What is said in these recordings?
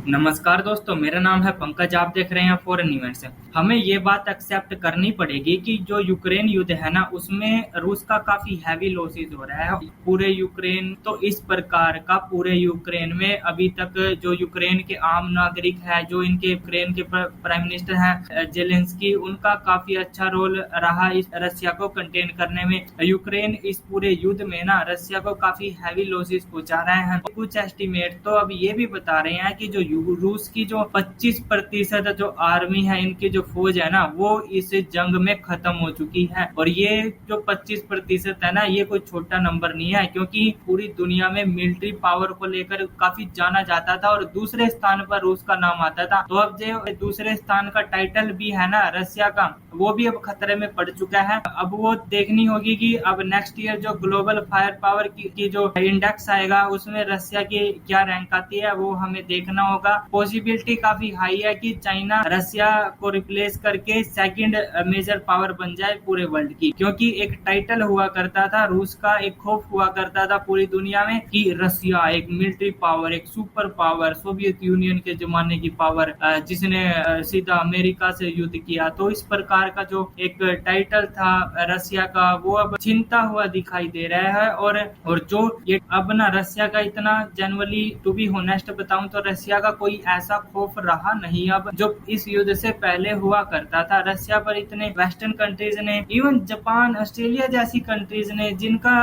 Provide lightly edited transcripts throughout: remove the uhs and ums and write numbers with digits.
नमस्कार दोस्तों, मेरा नाम है पंकज। आप देख रहे हैं फॉरेन इवेंट्स। हमें ये बात एक्सेप्ट करनी पड़ेगी कि जो यूक्रेन युद्ध है ना, उसमें रूस का काफी हैवी लॉसेस हो रहा है। पूरे यूक्रेन तो इस प्रकार का पूरे यूक्रेन में अभी तक जो यूक्रेन के आम नागरिक है, जो इनके यूक्रेन के प्राइम मिनिस्टर हैं जेलेंस्की, उनका काफी अच्छा रोल रहा इस रशिया को कंटेन करने में। यूक्रेन इस पूरे युद्ध में ना रशिया को काफी हैवी लॉसेस पहुंचा रहे हैं। कुछ एस्टिमेट तो अब ये भी बता रहे हैं कि जो रूस की जो 25% जो आर्मी है, इनकी जो फौज है ना, वो इस जंग में खत्म हो चुकी है। और ये जो 25% है ना, ये कोई छोटा नंबर नहीं है, क्योंकि पूरी दुनिया में मिलिट्री पावर को लेकर काफी जाना जाता था और दूसरे स्थान पर रूस का नाम आता था। तो अब जो दूसरे स्थान का टाइटल भी है ना रशिया का, वो भी अब खतरे में पड़ चुका है। अब वो देखनी होगी कि अब नेक्स्ट ईयर जो ग्लोबल फायर पावर की जो इंडेक्स आएगा, उसमें रशिया की क्या रैंक आती है, वो हमें देखना होगा। पॉसिबिलिटी काफी हाई है कि चाइना रशिया को रिप्लेस करके सेकंड मेजर पावर बन जाए पूरे वर्ल्ड की, क्योंकि एक टाइटल हुआ करता था रूस का, एक खौफ हुआ करता था पूरी दुनिया में कि रशिया एक मिलिट्री पावर, एक सुपर पावर, सोवियत यूनियन के जमाने की पावर, जिसने सीधा अमेरिका से युद्ध किया। तो इस प्रकार का जो एक टाइटल था रशिया का, वो अब छिनता हुआ दिखाई दे रहा है। और जो ये अब ना रशिया का इतना जनरली, टू बी होनेस्ट बताऊं तो रशिया का कोई ऐसा खौफ रहा नहीं अब, जो इस युद्ध से पहले हुआ करता था। रशिया पर इतने वेस्टर्न कंट्रीज ने, इवन जापान, ऑस्ट्रेलिया जैसी कंट्रीज ने, जिनका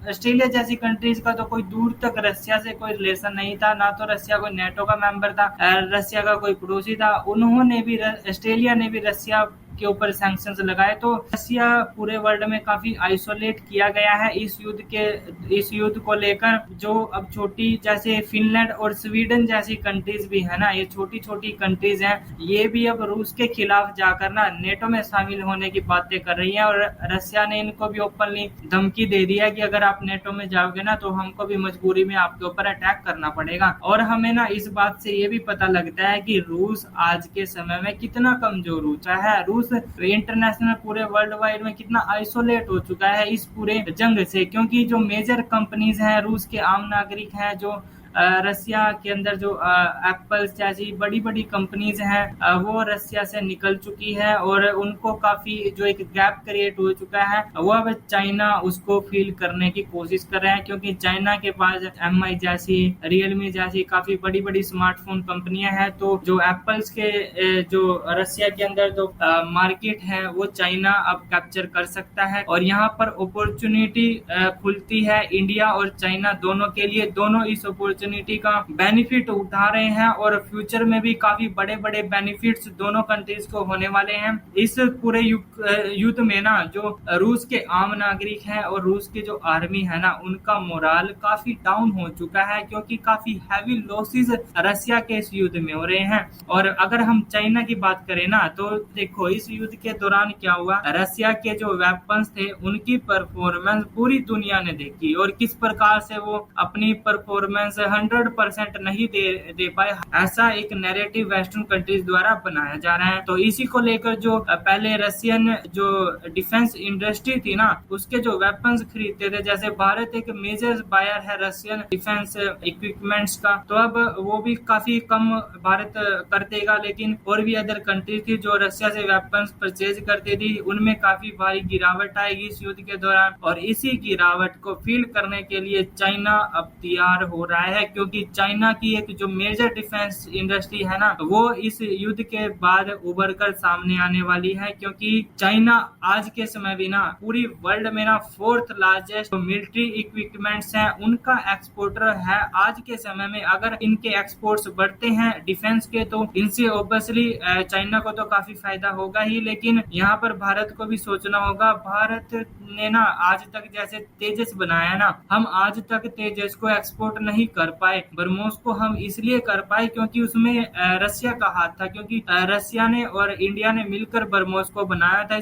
ऑस्ट्रेलिया जैसी कंट्रीज का तो कोई दूर तक रशिया से कोई रिलेशन नहीं था, ना तो रशिया कोई नेटो का मेंबर था, रशिया का कोई पड़ोसी था, उन्होंने भी, ऑस्ट्रेलिया ने भी रशिया के ऊपर सैंक्शंस लगाए। तो रशिया पूरे वर्ल्ड में काफी आइसोलेट किया गया है इस युद्ध को लेकर। जो अब छोटी, जैसे फिनलैंड और स्वीडन जैसी कंट्रीज भी है ना, ये छोटी छोटी कंट्रीज हैं, ये भी अब रूस के खिलाफ जाकर ना नेटो में शामिल होने की बातें कर रही हैं। और रशिया ने इनको भी ओपनली धमकी दे दी है कि अगर आप नेटो में जाओगे ना, तो हमको भी मजबूरी में आपके ऊपर अटैक करना पड़ेगा। और हमें ना इस बात से ये भी पता लगता है कि रूस आज के समय में कितना कमजोर हो चुका है। रूस इंटरनेशनल पूरे वर्ल्ड वाइड में कितना आइसोलेट हो चुका है इस पूरे जंग से, क्योंकि जो मेजर कंपनीज हैं, रूस के आम नागरिक हैं, जो रशिया के अंदर जो एप्पल्स जैसी बड़ी बड़ी कंपनीज हैं, वो रशिया से निकल चुकी है और उनको काफी जो एक गैप क्रिएट हो चुका है, वो अब चाइना उसको फील करने की कोशिश कर रहे हैं। क्योंकि चाइना के पास एमआई जैसी, रियलमी जैसी काफी बड़ी बड़ी स्मार्टफोन कंपनियां हैं। तो जो एप्पल्स के जो रशिया के अंदर जो मार्केट है, वो चाइना अब कैप्चर कर सकता है। और यहाँ पर अपॉर्चुनिटी खुलती है इंडिया और चाइना दोनों के लिए। दोनों इस अपॉर्चुनिटी का बेनिफिट उठा रहे हैं और फ्यूचर में भी काफी बड़े बड़े बेनिफिट्स दोनों कंट्रीज को होने वाले हैं। इस पूरे युद्ध में ना जो रूस के आम नागरिक हैं और रूस की जो आर्मी है ना, उनका मोराल काफी डाउन हो चुका है, क्योंकि काफी हैवी लॉसेस रशिया के इस युद्ध में हो रहे हैं। और अगर हम चाइना की बात करें ना, तो देखो इस युद्ध के दौरान क्या हुआ, रशिया के जो वेपन्स थे, उनकी परफॉर्मेंस पूरी दुनिया ने देखी और किस प्रकार से वो अपनी परफॉर्मेंस 100% नहीं दे पाए, ऐसा एक नैरेटिव वेस्टर्न कंट्रीज द्वारा बनाया जा रहा है। तो इसी को लेकर जो पहले रशियन जो डिफेंस इंडस्ट्री थी ना, उसके जो वेपन्स खरीदते थे, जैसे भारत एक मेजर बायर है रशियन डिफेंस इक्विपमेंट्स का, तो अब वो भी काफी कम भारत कर देगा। लेकिन और भी अदर कंट्रीज थी जो रशिया से वेपन्स परचेज करती थी, उनमें काफी भारी गिरावट आएगी इस युद्ध के दौरान। और इसी गिरावट को फील करने के लिए चाइना अब तैयार हो रहा है, क्योंकि चाइना की एक जो मेजर डिफेंस इंडस्ट्री है ना, वो इस युद्ध के बाद उभर कर सामने आने वाली है। क्योंकि चाइना आज के समय भी ना पूरी वर्ल्ड में ना 4th लार्जेस्ट मिलिट्री इक्विपमेंट्स हैं, उनका एक्सपोर्टर है आज के समय में। अगर इनके एक्सपोर्ट्स बढ़ते हैं डिफेंस के, तो इनसे ऑब्वियसली चाइना को तो काफी फायदा होगा ही, लेकिन यहाँ पर भारत को भी सोचना होगा। भारत ने ना आज तक जैसे तेजस बनाया ना, हम आज तक तेजस को एक्सपोर्ट नहीं कर पाए। ब्रह्मोस को हम इसलिए कर पाए क्योंकि उसमें रशिया का हाथ था, क्योंकि रशिया ने और इंडिया ने मिलकर ब्रह्मोस को बनाया था।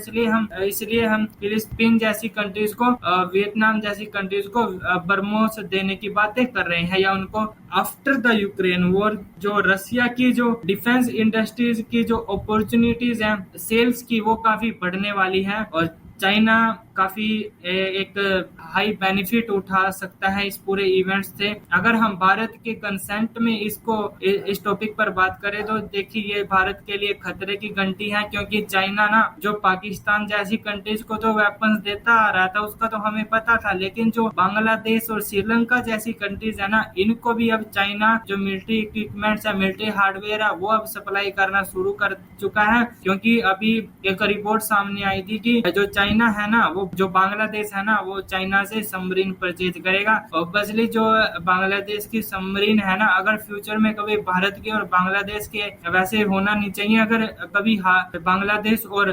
इसलिए हम फिलिस्तीन जैसी कंट्रीज को, वियतनाम जैसी कंट्रीज को ब्रह्मोस देने की बातें कर रहे हैं, या उनको आफ्टर द यूक्रेन वॉर जो रशिया की जो डिफेंस इंडस्ट्रीज की जो अपॉर्चुनिटीज हैं सेल्स की, वो काफी बढ़ने वाली है। और चाइना काफी एक हाई बेनिफिट उठा सकता है इस पूरे इवेंट से। अगर हम भारत के कंसेंट में इस टॉपिक पर बात करें तो देखिए ये भारत के लिए खतरे की घंटी है, क्योंकि चाइना ना जो पाकिस्तान जैसी कंट्रीज को तो वेपन्स देता आ रहा था उसका तो हमें पता था, लेकिन जो बांग्लादेश और श्रीलंका जैसी कंट्रीज है ना, इनको भी अब चाइना जो मिलिट्री इक्विपमेंट्स है, मिलिट्री हार्डवेयर है, वो अब सप्लाई करना शुरू कर चुका है। क्योंकि अभी एक रिपोर्ट सामने आई थी कि जो चाइना है ना, वो जो बांग्लादेश है ना, वो चाइना से सबमरीन परचेज करेगा। ऑब्वियसली जो बांग्लादेश की सबमरीन है ना, अगर फ्यूचर में कभी भारत के और बांग्लादेश के वैसे होना नहीं चाहिए, अगर कभी बांग्लादेश और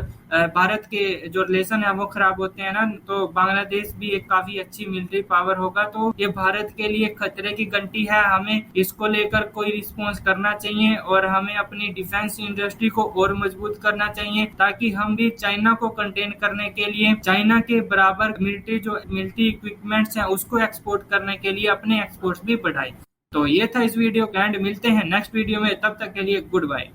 भारत के जो रिलेशन है वो खराब होते हैं ना, तो बांग्लादेश भी एक काफी अच्छी मिलिट्री पावर होगा। तो ये भारत के लिए खतरे की घंटी है, हमें इसको लेकर कोई रिस्पॉन्स करना चाहिए और हमें अपनी डिफेंस इंडस्ट्री को और मजबूत करना चाहिए, ताकि हम भी चाइना को कंटेन करने के लिए चाइना के बराबर मिलिट्री इक्विपमेंट्स हैं उसको एक्सपोर्ट करने के लिए अपने एक्सपोर्ट्स भी बढ़ाएं। तो ये था इस वीडियो का एंड, मिलते हैं नेक्स्ट वीडियो में, तब तक के लिए गुड बाय।